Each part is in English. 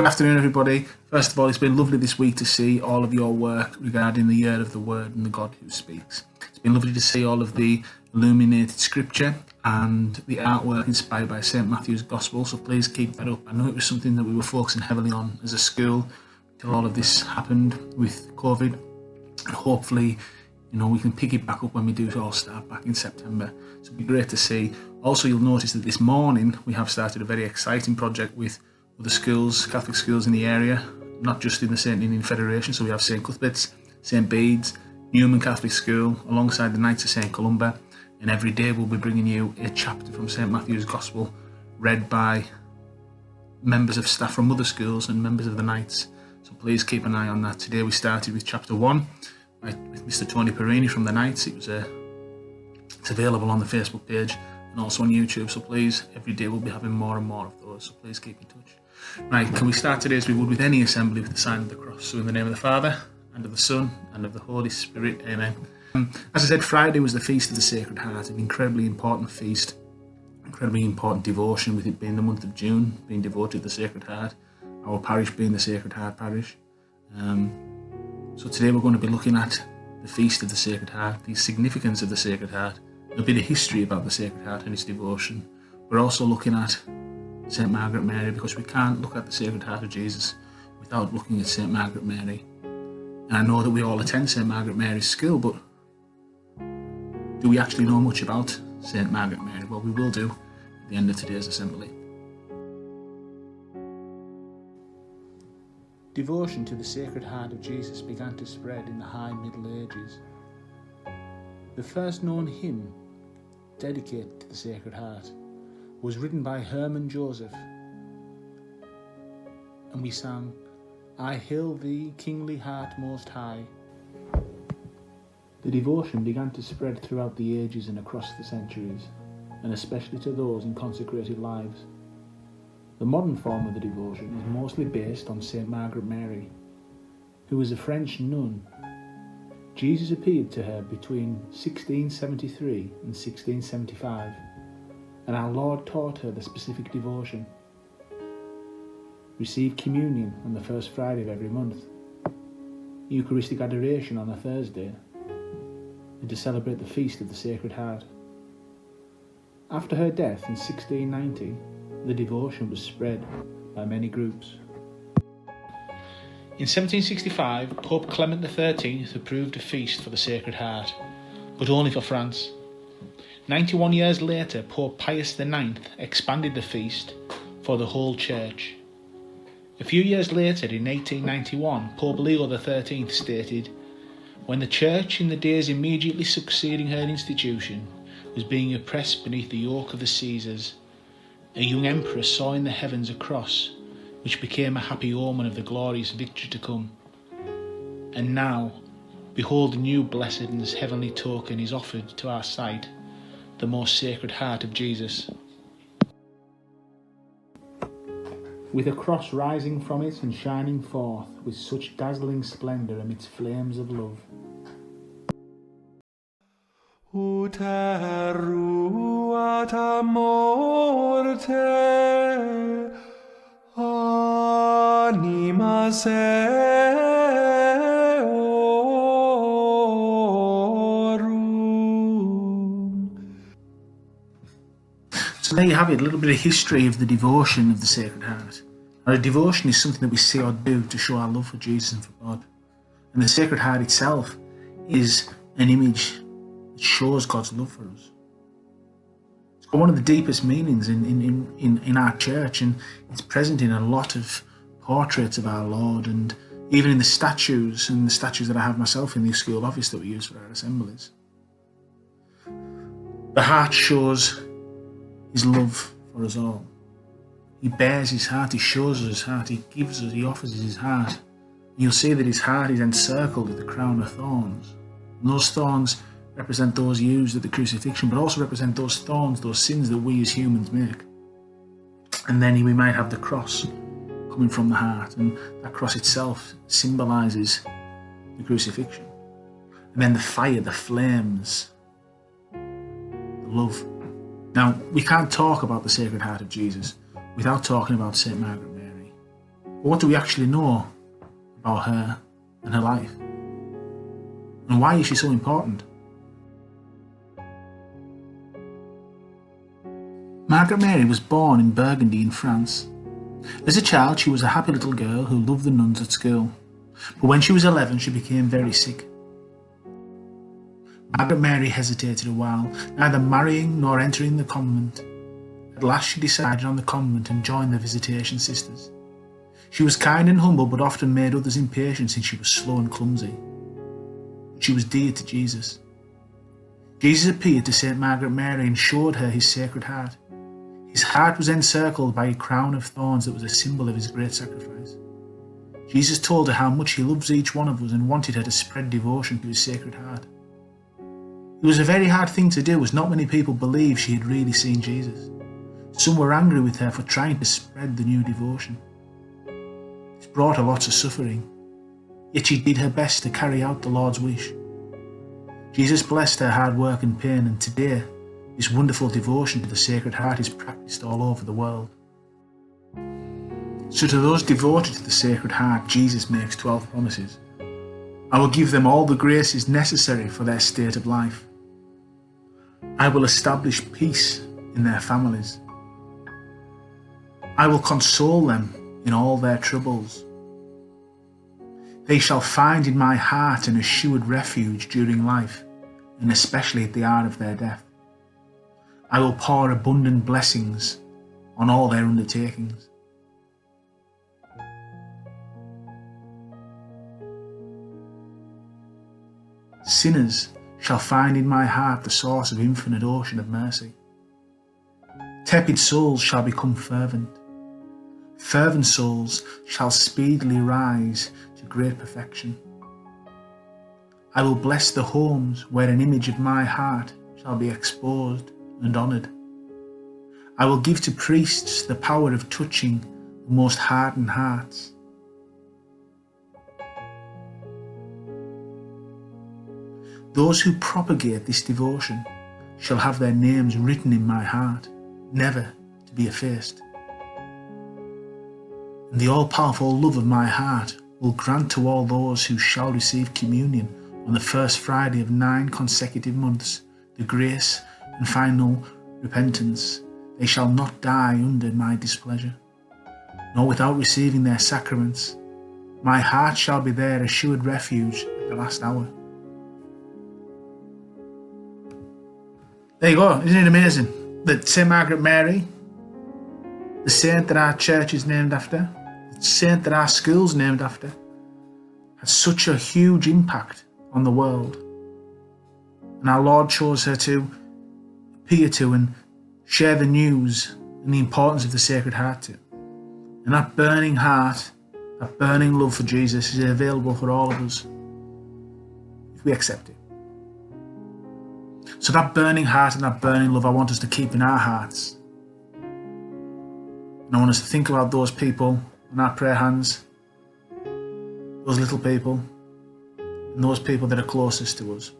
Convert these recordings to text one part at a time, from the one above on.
Good afternoon, everybody. First of all, it's been lovely this week to see all of your work regarding the year of the Word and the God who speaks. It's been lovely to see all of the illuminated scripture and the artwork inspired by St. Matthew's Gospel, so please keep that up. I know it was something that we were focusing heavily on as a school till all of this happened with COVID, and hopefully we can pick it back up when we do all start back in September. So it'll be great to see. Also, you'll notice that this morning we have started a very exciting project with other schools, Catholic schools in the area, not just in the St. Ninian Federation. So we have St. Cuthbert's, St. Bede's, Newman Catholic School, alongside the Knights of St. Columba. And every day we'll be bringing you a chapter from St. Matthew's Gospel, read by members of staff from other schools and members of the Knights. So please keep an eye on that. Today we started with chapter 1 with Mr. Tony Perini from the Knights. It's available on the Facebook page and also on YouTube. So please, every day we'll be having more and more of those. So please keep in touch. Right, can we start today as we would with any assembly with the sign of the cross? So in the name of the Father, and of the Son, and of the Holy Spirit, amen. As I said, Friday was the Feast of the Sacred Heart, an incredibly important feast, incredibly important devotion, with it being the month of June, being devoted to the Sacred Heart, our parish being the Sacred Heart parish. So today we're going to be looking at the Feast of the Sacred Heart, the significance of the Sacred Heart, a bit of history about the Sacred Heart and its devotion. We're also looking at St. Margaret Mary, because we can't look at the Sacred Heart of Jesus without looking at St. Margaret Mary. And I know that we all attend St. Margaret Mary's school, but do we actually know much about St. Margaret Mary? Well, we will do at the end of today's assembly. Devotion to the Sacred Heart of Jesus began to spread in the High Middle Ages. The first known hymn dedicated to the Sacred Heart was written by Herman Joseph, and we sang, "I hail thee, kingly heart most high." The devotion began to spread throughout the ages and across the centuries, and especially to those in consecrated lives. The modern form of the devotion is mostly based on St. Margaret Mary, who was a French nun. Jesus appeared to her between 1673 and 1675, and our Lord taught her the specific devotion. Receive communion on the first Friday of every month, Eucharistic adoration on a Thursday, and to celebrate the Feast of the Sacred Heart. After her death in 1690, the devotion was spread by many groups. In 1765, Pope Clement XIII approved a feast for the Sacred Heart, but only for France. 91 years later, Pope Pius IX expanded the feast for the whole Church. A few years later, in 1891, Pope Leo XIII stated, "When the Church, in the days immediately succeeding her institution, was being oppressed beneath the yoke of the Caesars, a young emperor saw in the heavens a cross, which became a happy omen of the glorious victory to come. And now, behold, a new blessed and heavenly token is offered to our sight, the most Sacred Heart of Jesus." With a cross rising from it and shining forth with such dazzling splendour amidst flames of love. Ut eruat a morte, anima seorum. So there you have it, a little bit of history of the devotion of the Sacred Heart. Now, a devotion is something that we say or do to show our love for Jesus and for God. And the Sacred Heart itself is an image that shows God's love for us. It's got one of the deepest meanings in our church, and it's present in a lot of portraits of our Lord, and even in the statues that I have myself in the school office that we use for our assemblies. The heart shows his love for us all. He bears his heart, he shows us his heart, he gives us, he offers us his heart. And you'll see that his heart is encircled with a crown of thorns. And those thorns represent those used at the crucifixion, but also represent those thorns, those sins that we as humans make. And then we might have the cross coming from the heart, and that cross itself symbolises the crucifixion. And then the fire, the flames, the love. Now, we can't talk about the Sacred Heart of Jesus without talking about St. Margaret Mary. But what do we actually know about her and her life? And why is she so important? Margaret Mary was born in Burgundy in France. As a child, she was a happy little girl who loved the nuns at school. But when she was 11, she became very sick. Margaret Mary hesitated a while, neither marrying nor entering the convent. At last she decided on the convent and joined the Visitation Sisters. She was kind and humble, but often made others impatient since she was slow and clumsy. But she was dear to Jesus. Jesus appeared to St. Margaret Mary and showed her his Sacred Heart. His heart was encircled by a crown of thorns that was a symbol of his great sacrifice. Jesus told her how much he loves each one of us and wanted her to spread devotion to his Sacred Heart. It was a very hard thing to do, as not many people believed she had really seen Jesus. Some were angry with her for trying to spread the new devotion. This brought her lots of suffering, yet she did her best to carry out the Lord's wish. Jesus blessed her hard work and pain, and today this wonderful devotion to the Sacred Heart is practiced all over the world. So to those devoted to the Sacred Heart, Jesus makes 12 promises. I will give them all the graces necessary for their state of life. I will establish peace in their families. I will console them in all their troubles. They shall find in my heart an assured refuge during life, and especially at the hour of their death. I will pour abundant blessings on all their undertakings. Sinners shall find in my heart the source of infinite ocean of mercy. Tepid souls shall become fervent. Fervent souls shall speedily rise to great perfection. I will bless the homes where an image of my heart shall be exposed and honoured. I will give to priests the power of touching the most hardened hearts. Those who propagate this devotion shall have their names written in my heart, never to be effaced. And the all-powerful love of my heart will grant to all those who shall receive communion on the first Friday of 9 consecutive months the grace and final repentance. They shall not die under my displeasure, nor without receiving their sacraments. My heart shall be their assured refuge at the last hour. There you go. Isn't it amazing that St. Margaret Mary, the saint that our church is named after, the saint that our school's named after, had such a huge impact on the world. And our Lord chose her to appear to and share the news and the importance of the Sacred Heart to. And that burning heart, that burning love for Jesus is available for all of us if we accept it. So that burning heart and that burning love I want us to keep in our hearts. And I want us to think about those people in our prayer hands, those little people, and those people that are closest to us.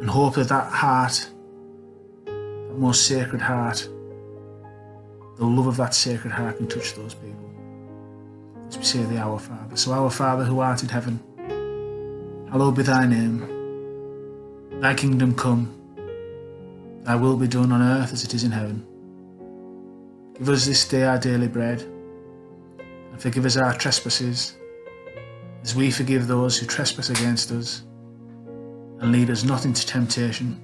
And hope that that heart, that most sacred heart, the love of that sacred heart can touch those people. As we say the Our Father. So our Father who art in heaven, hallowed be thy name. Thy kingdom come, thy will be done on earth as it is in heaven. Give us this day our daily bread, and forgive us our trespasses, as we forgive those who trespass against us. And lead us not into temptation,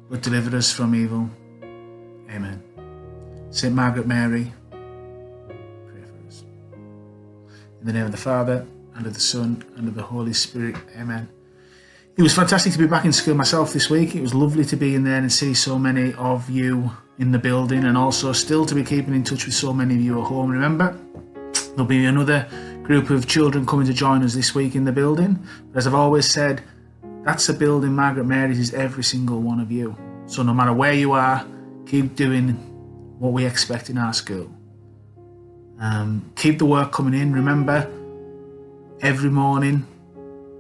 but deliver us from evil. Amen. Saint Margaret Mary, pray for us. In the name of the Father, and of the Son, and of the Holy Spirit. Amen. It was fantastic to be back in school myself this week. It was lovely to be in there and see so many of you in the building, and also still to be keeping in touch with so many of you at home. Remember, there'll be another group of children coming to join us this week in the building. But as I've always said, that's a building Margaret Mary's is every single one of you. So no matter where you are, keep doing what we expect in our school. Keep the work coming in. Remember, every morning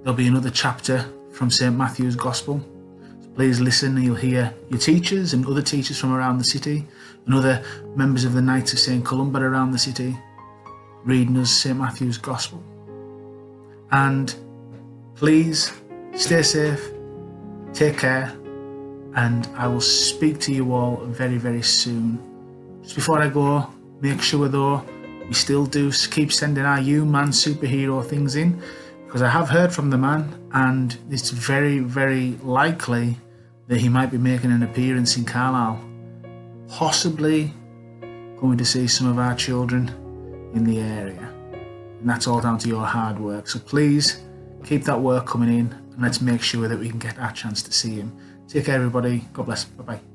there'll be another chapter from St. Matthew's Gospel. So Please listen and you'll hear your teachers and other teachers from around the city and other members of the Knights of St Columba around the city reading us St Matthew's Gospel. And please stay safe, take care, and I will speak to you all very, very soon. Just before I go, make sure though, we still do keep sending our man superhero things in, because I have heard from the man and it's very, very likely that he might be making an appearance in Carlisle, possibly coming to see some of our children in the area. And that's all down to your hard work. So please keep that work coming in and let's make sure that we can get our chance to see him. Take care everybody. God bless. Bye bye.